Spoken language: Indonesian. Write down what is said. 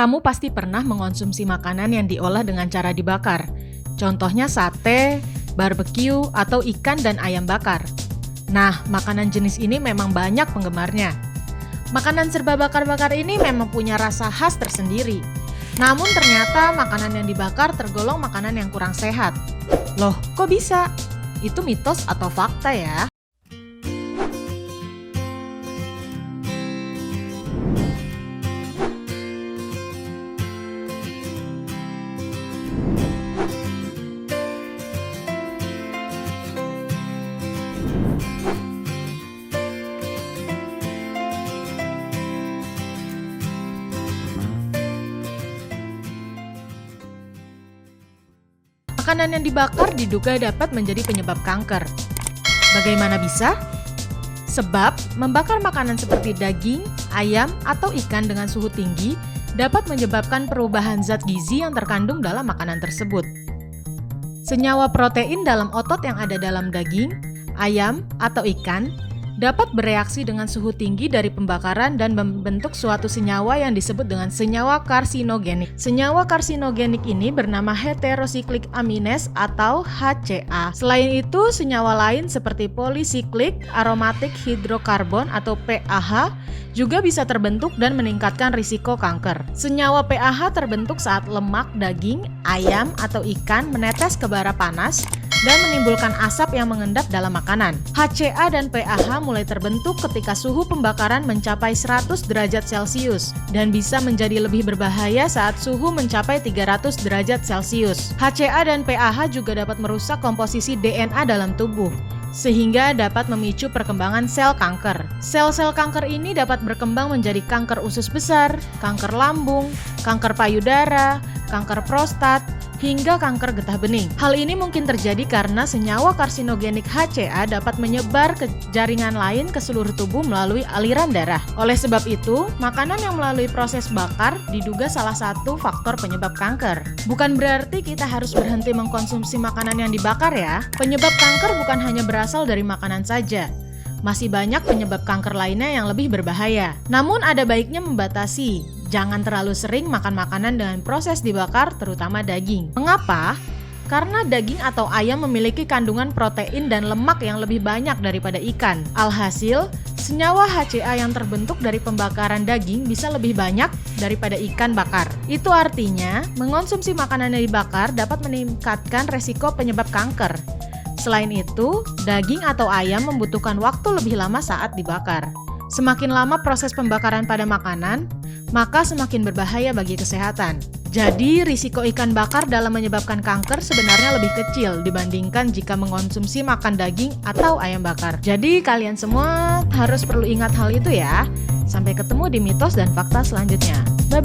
Kamu pasti pernah mengonsumsi makanan yang diolah dengan cara dibakar. Contohnya sate, barbeque, atau ikan dan ayam bakar. Nah, makanan jenis ini memang banyak penggemarnya. Makanan serba bakar-bakar ini memang punya rasa khas tersendiri. Namun ternyata makanan yang dibakar tergolong makanan yang kurang sehat. Loh, kok bisa? Itu mitos atau fakta ya? Makanan yang dibakar diduga dapat menjadi penyebab kanker. Bagaimana bisa? Sebab membakar makanan seperti daging, ayam, atau ikan dengan suhu tinggi dapat menyebabkan perubahan zat gizi yang terkandung dalam makanan tersebut. Senyawa protein dalam otot yang ada dalam daging, ayam, atau ikan dapat bereaksi dengan suhu tinggi dari pembakaran dan membentuk suatu senyawa yang disebut dengan senyawa karsinogenik. Senyawa karsinogenik ini bernama heterocyclic amines atau HCA. Selain itu, senyawa lain seperti polycyclic aromatic hydrocarbon atau PAH juga bisa terbentuk dan meningkatkan risiko kanker. Senyawa PAH terbentuk saat lemak daging, ayam, atau ikan menetes ke bara panas dan menimbulkan asap yang mengendap dalam makanan. HCA dan PAH mulai terbentuk ketika suhu pembakaran mencapai 100 derajat Celcius dan bisa menjadi lebih berbahaya saat suhu mencapai 300 derajat Celcius. HCA dan PAH juga dapat merusak komposisi DNA dalam tubuh, sehingga dapat memicu perkembangan sel kanker. Sel-sel kanker ini dapat berkembang menjadi kanker usus besar, kanker lambung, kanker payudara, kanker prostat, hingga kanker getah bening. Hal ini mungkin terjadi karena senyawa karsinogenik HCA dapat menyebar ke jaringan lain ke seluruh tubuh melalui aliran darah. Oleh sebab itu, makanan yang melalui proses bakar diduga salah satu faktor penyebab kanker. Bukan berarti kita harus berhenti mengkonsumsi makanan yang dibakar ya. Penyebab kanker bukan hanya berasal dari makanan saja. Masih banyak penyebab kanker lainnya yang lebih berbahaya. Namun ada baiknya membatasi. Jangan terlalu sering makan makanan dengan proses dibakar, terutama daging. Mengapa? Karena daging atau ayam memiliki kandungan protein dan lemak yang lebih banyak daripada ikan. Alhasil, senyawa HCA yang terbentuk dari pembakaran daging bisa lebih banyak daripada ikan bakar. Itu artinya, mengonsumsi makanan yang dibakar dapat meningkatkan resiko penyebab kanker. Selain itu, daging atau ayam membutuhkan waktu lebih lama saat dibakar. Semakin lama proses pembakaran pada makanan, maka semakin berbahaya bagi kesehatan. Jadi, risiko ikan bakar dalam menyebabkan kanker sebenarnya lebih kecil dibandingkan jika mengonsumsi makan daging atau ayam bakar. Jadi, kalian semua harus perlu ingat hal itu ya. Sampai ketemu di mitos dan fakta selanjutnya. Bye-bye.